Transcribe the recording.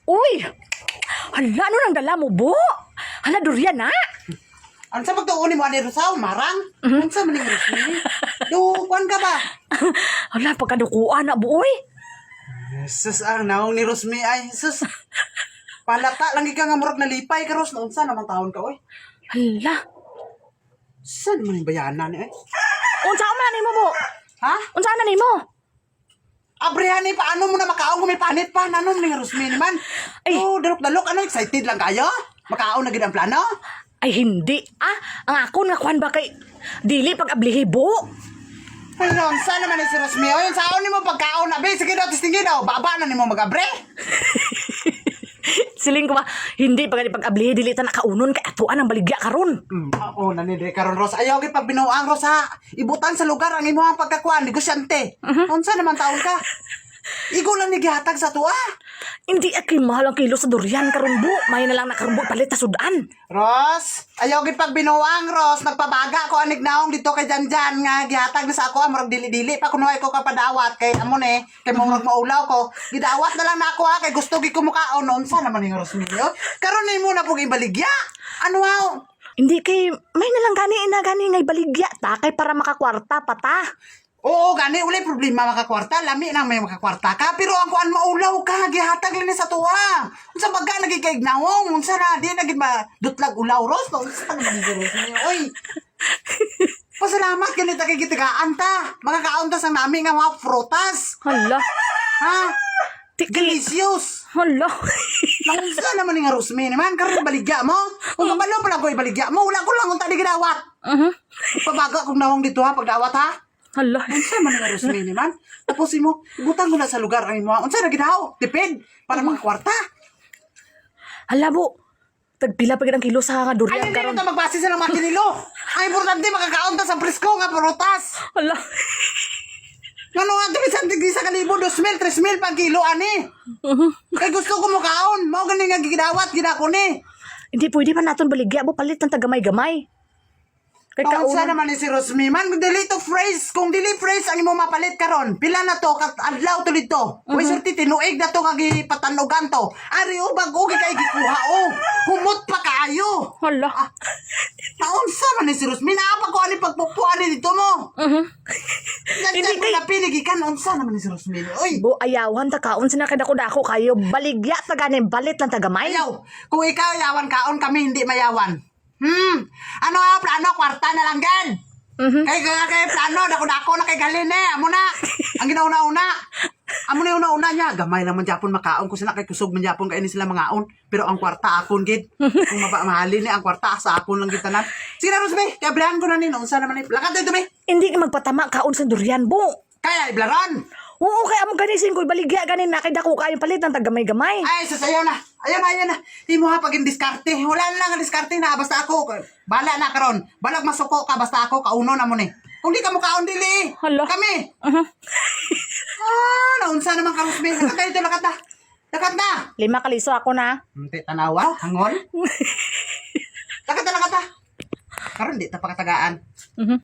Uy! Hala, ano nang dala mo, bo? Hala, durian na. Ano sa pagtuon mo ani Rosaw, marang? Ano sa maning Rosemary? Kuan ka ba? Hala, pagkadukuan na, bo, uy. Jesus, ang naong ni Rosemary ay, Jesus. Palata, lang ika nga murag nalipay ka, Ros. Naunsa naman taon ka, oy. Hala. Saan mo yung bayanan, eh? Unsa man ni mo, bo? Ha? Unsa na ni mo? Abrihan ni, paano mo na makaon kung may panit pa? Nanom ni Rosemary man. Ay. Oh, dalok-dalok, ano, excited lang kayo? Makaon na gid ang plano? Ay, hindi. Ang ako nga kwan ba kay... Dili pag-ablihi, bo. Ano, saan naman ni si Rosemary? O, yun, saan ni mo pagkaon na, be? Sige daw, tistingin daw. Baba na ni mo mag-abre? Siling ko ba, hindi pag-ablihi, dili ta nakaunon kay atuan ang baligya karon. Oo, nanidre karon, Ros. Ayaw gid pag binuang, Ros, ha? Ibutan sa lugar ang imo ang pagkakuan, negosyante. Unsa naman taon ka? Igo lang ni gihatag sa tuwa. Hindi aki mahal ang kilo sa durian karon, bo. May na lang nakarumbo palit ta sudan. Ros, ayaw gid pag binuang, Ros. Nagpabaga ko anig naong dito kay Janjan nga gihatag na sa ako, amurag dili-dili pa kunuhay ko kapadawat kay amon kay murag maulaw ko. Gidawat na lang na ako, ha, kay gusto gi ko mukaon. Unsa naman ning Rosemary? Karon nimo na pug ibaligya. Ano ha? Hindi kay may na lang gani ngay baligya ta kay para makakwarta pa ta. Oo, gani uli problema makakwarta, lami nang may makakwarta ka, pero ang kuan maulaw ka, gihatag lang ni sa tuwa. Unsa baga nagikaignaong, unsa na di nagid dutlag ulaw, Ros, no? Unsa pa naman ni Ros niyo? Oy. Pasalamat ganito kay gitigaan ta. Makakaon ta sa nami nga mga frutas. Hala. Ha? Tiki. Delicious. Hala. Unsa naman ni nga Rosemary man karon baligya mo? Kung mabalo pala ko ibaligya mo, wala ko lang unta di gidawat. Pabaga kung nawong dito ha pagdawat ha. Hala. Unsa man nga Rosemary man? Tapos imo, ibutang mo na sa lugar ang imo. Unsa na ginaw? Tipid para makakwarta. Hala, bo. Tagpila pa gid ang kilo sa nga Ay, durian hindi karon. na magbase sa mga kinilo. Ay, importante makakaon ta sa presko nga prutas. Hala. Ano nga, ito isang tigri sa kalibo, 2,000, 3,000 pang kilo, ani. Kay gusto ko mo kaon. Mao gani nga gidawat, gidako ni. Hindi pwede pa naton baligya, bo, palit ng tagamay-gamay. Kay Unsa kaunon. naman ni si Rosemary man, kung dili to phrase, kung dili phrase ang imo mapalit karon. Pila na to, kat adlaw to dito. Uy, surti, tinuig na to, kagi patanugan to. Ari, ubag, ugi kay gikuha, oh. Humot pa kaayo. Hala. Naunsa man ni si Rosemary, naapa ko ani pagpupuan ni dito mo. Hindi Nagtag kay- na pinigikan, unsa naman ni si Rosemary. Uy, Bo, ayawan ta kaon sina kay dako-dako kayo. Baligya ta ganin balit lang tagamay. ayaw. Kung ikaw yawan kaon, kami hindi mayawan. Ano nga, plano, kwarta na lang gan. Kay plano, dako-dako na kay galin amo na. Ang ginauna-una. Amo na una-una niya. Gamay lang man Japon makaon. Kung sila kay kusog man Japon, kaya sila mangaon. Pero ang kwarta akon, gid. Kung mahalin ang kwarta sa akon lang gitanan. Sige na, Rosbe. Kaya blahan ko na nino. Unsa naman ni. Lakad dito, be. Hindi ka magpatama kaon sa durian, bo. Kaya, iblaran. Oo, kay amo ganisin ko baligya ganin na kay dako kayo palit ng tagamay-gamay. Ay, sasayaw na. Ayan na. Di mo ha paging diskarte. Wala na lang ang diskarte na. Basta ako. Bala na karon. Balag masuko ka. Basta ako. Kauno na mo ni. Kung di ka mo kaon, dili. Hala. Kami. Naunsa naman ka, Rosbe. Lakad ka dito, lakad na. Lakad na. 5 kaliso ako na. Hindi, tanawa. Hangon. Lakad na. Karon, di ta pakatagaan.